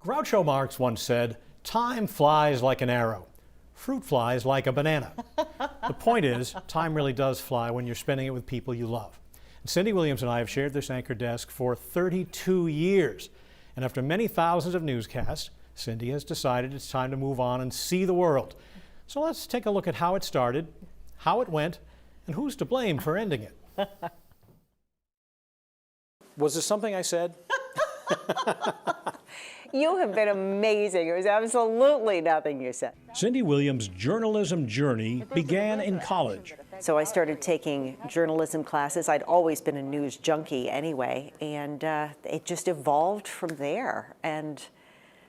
Groucho Marx once said, "Time flies like an arrow. Fruit flies like a banana." The point is, time really does fly when you're spending it with people you love. And Cindy Williams and I have shared this anchor desk for 32 years. And after many thousands of newscasts, Cindy has decided it's time to move on and see the world. So let's take a look at how it started, how it went, and who's to blame for ending it. Was this something I said? You have been amazing. It was absolutely nothing you said. Cindy Williams' journalism journey began in college. So I started taking journalism classes. I'd always been a news junkie anyway, and it just evolved from there. And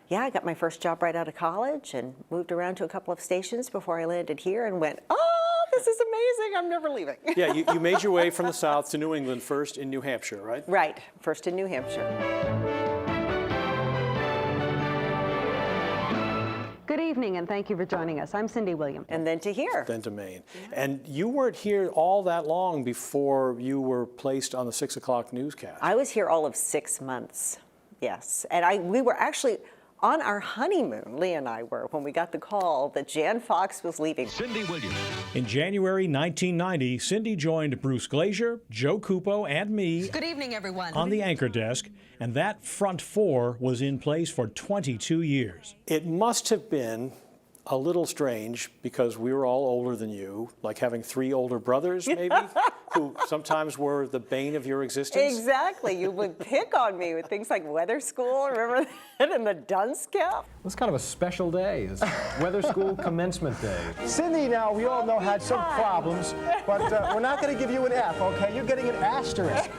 yeah, I got my first job right out of college and moved around to a couple of stations before I landed here and went, oh, this is amazing. I'm never leaving. Yeah, you made your way from the South to New England, first in New Hampshire, right? Right, first in New Hampshire. Good evening, and thank you for joining us. I'm Cindy Williams. And then to here. Then to Maine. Yeah. And you weren't here all that long before you were placed on the 6 o'clock newscast. I was here all of 6 months, yes. And we were actually on our honeymoon, Lee and I were, when we got the call that Jan Fox was leaving. Cindy Williams. In January 1990, Cindy joined Bruce Glazier, Joe Cupo, and me. Good evening, everyone. On the anchor desk, and that front four was in place for 22 years. It must have been a little strange because we were all older than you, like having 3 older brothers, maybe, who sometimes were the bane of your existence. Exactly. You would pick on me with things like weather school, remember that, and the dunce cap. It was kind of a special day. It's weather school commencement day. Cindy, now, we all know, had some problems, but we're not going to give you an F, okay? You're getting an asterisk.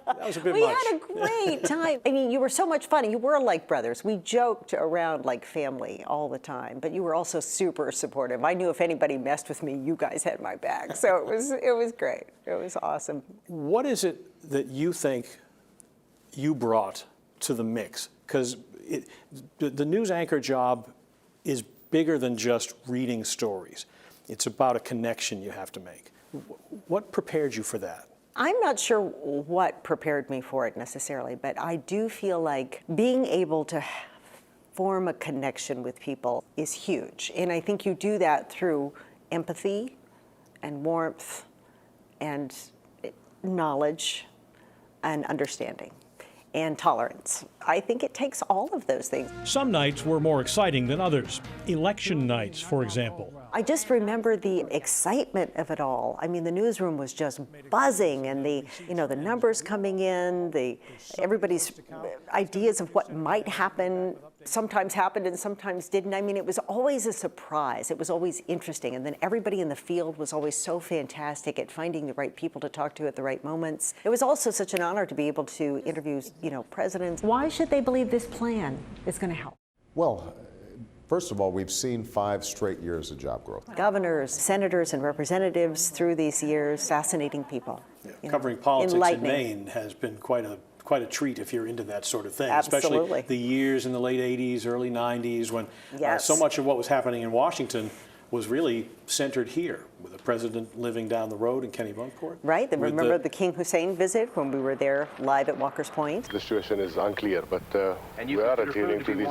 That was a bit We much. had a great time. I mean, you were so much fun. You were like brothers. We joked around like family all the time, but you were also super supportive. I knew if anybody messed with me, you guys had my back. So it was great. It was awesome. What is it that you think you brought to the mix? Because the news anchor job is bigger than just reading stories. It's about a connection you have to make. What prepared you for that? I'm not sure what prepared me for it necessarily, but I do feel like being able to form a connection with people is huge. And I think you do that through empathy and warmth and knowledge and understanding and tolerance. I think it takes all of those things. Some nights were more exciting than others. Election nights, for example. I just remember the excitement of it all. I mean, the newsroom was just buzzing, and the numbers coming in, everybody's ideas of what might happen sometimes happened and sometimes didn't. I mean, it was always a surprise. It was always interesting. And then everybody in the field was always so fantastic at finding the right people to talk to at the right moments. It was also such an honor to be able to interview, presidents. Why should they believe this plan is going to help? Well, first of all, we've seen 5 straight years of job growth. Governors, senators, and representatives through these years, fascinating people. Yeah, covering politics in Maine has been quite a treat if you're into that sort of thing. Absolutely. Especially the years in the late 80s, early 90s, when so much of what was happening in Washington was really centered here, with the president living down the road in Kennebunkport. Right. Remember the King Hussein visit when we were there live at Walker's Point? The situation is unclear, but we are adhering to these.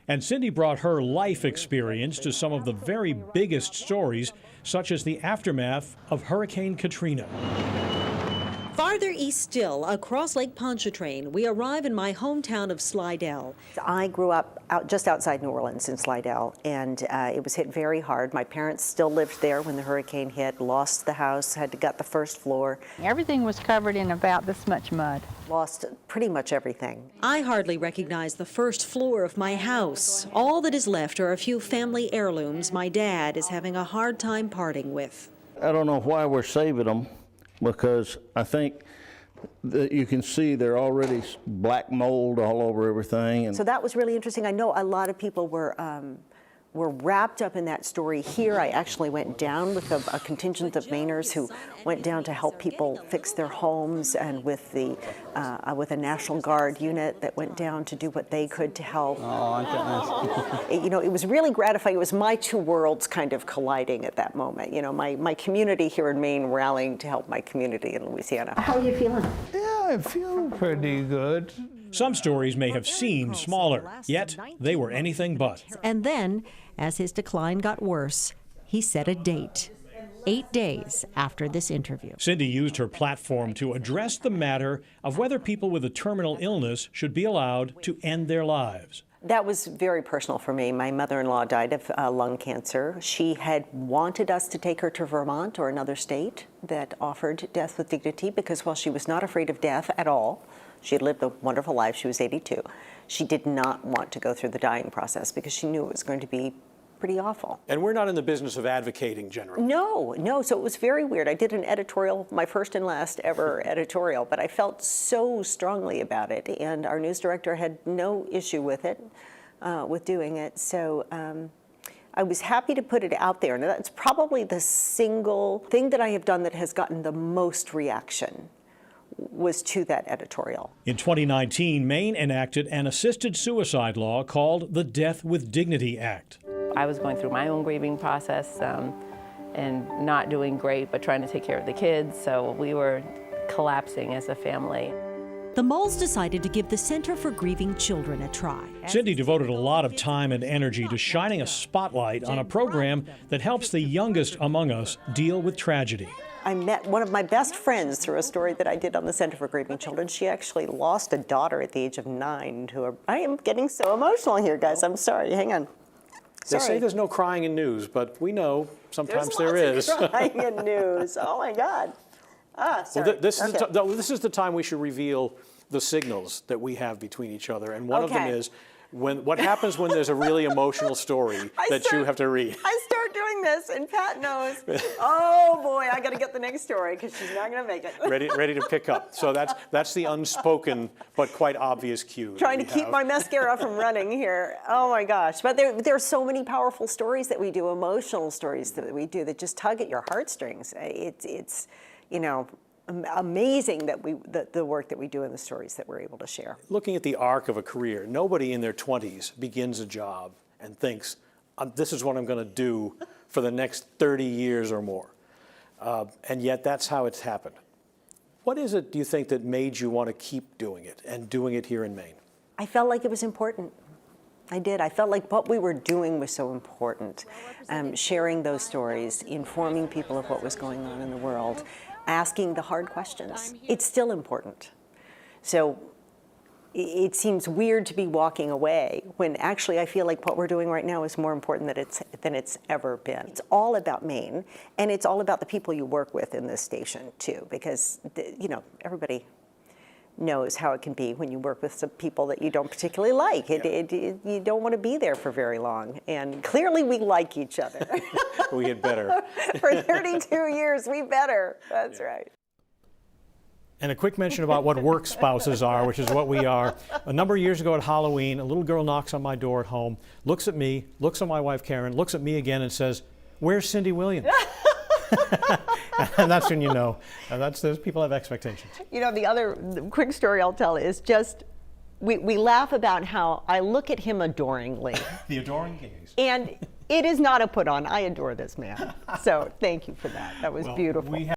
And Cindy brought her life experience to some of the very biggest stories, such as the aftermath of Hurricane Katrina. Farther east still, across Lake Pontchartrain, we arrive in my hometown of Slidell. I grew up just outside New Orleans in Slidell, and it was hit very hard. My parents still lived there when the hurricane hit, lost the house, had to gut the first floor. Everything was covered in about this much mud. Lost pretty much everything. I hardly recognize the first floor of my house. All that is left are a few family heirlooms my dad is having a hard time parting with. I don't know why we're saving them, because I think that you can see they're already black mold all over everything. And so that was really interesting. I know a lot of people were wrapped up in that story here. I actually went down with a contingent of Mainers who went down to help people fix their homes, and with a National Guard unit that went down to do what they could to help. Oh, it was really gratifying. It was my two worlds kind of colliding at that moment. My community here in Maine rallying to help my community in Louisiana. How are you feeling? Yeah, I feel pretty good. Some stories may have seemed smaller, yet they were anything but. And then, as his decline got worse, he set a date. 8 days after this interview. Cindy used her platform to address the matter of whether people with a terminal illness should be allowed to end their lives. That was very personal for me. My mother-in-law died of lung cancer. She had wanted us to take her to Vermont or another state that offered death with dignity because while she was not afraid of death at all, she had lived a wonderful life. She was 82. She did not want to go through the dying process because she knew it was going to be pretty awful. And we're not in the business of advocating generally. No, so it was very weird. I did an editorial, my first and last ever editorial, but I felt so strongly about it, and our news director had no issue with it, with doing it. So I was happy to put it out there, and that's probably the single thing that I have done that has gotten the most reaction was to that editorial. In 2019, Maine enacted an assisted suicide law called the Death with Dignity Act. I was going through my own grieving process and not doing great, but trying to take care of the kids, so we were collapsing as a family. The Moles decided to give the Center for Grieving Children a try. Cindy devoted a lot of time and energy to shining a spotlight on a program that helps the youngest among us deal with tragedy. I met one of my best friends through a story that I did on the Center for Grieving Children. She actually lost a daughter at the age of 9 to her. I am getting so emotional here, guys. I'm sorry. Hang on. They say there's no crying in news, but we know sometimes there is. is. Crying in news. Oh my God. Sorry. Well, this is the time we should reveal the signals that we have between each other, and one of them is what happens when there's a really emotional story you have to read. I start doing this, and Pat knows. Oh boy, I got to get the next story because she's not going to make it. ready to pick up. So that's the unspoken but quite obvious cue. Trying to keep my mascara from running here. Oh my gosh! But there are so many powerful stories that we do, emotional stories that we do that just tug at your heartstrings. It's amazing that the work that we do and the stories that we're able to share. Looking at the arc of a career, nobody in their 20s begins a job and thinks, this is what I'm going to do for the next 30 years or more. And yet that's how it's happened. What is it, do you think, that made you want to keep doing it and doing it here in Maine? I felt like it was important. I did. I felt like what we were doing was so important. Sharing those stories, informing people of what was going on in the world, asking the hard questions. It's still important. So it seems weird to be walking away when actually I feel like what we're doing right now is more important than it's ever been. It's all about Maine, and it's all about the people you work with in this station too, because everybody knows how it can be when you work with some people that you don't particularly like. You don't want to be there for very long, and clearly we like each other. We get better. For 32 years, we better. That's right. And a quick mention about what work spouses are, which is what we are. A number of years ago at Halloween, a little girl knocks on my door at home, looks at me, looks at my wife Karen, looks at me again and says, "Where's Cindy Williams?" And that's when you know. Those people have expectations. The other quick story I'll tell is just, we laugh about how I look at him adoringly. The adoring gaze. And it is not a put on. I adore this man. So thank you for that. That was beautiful.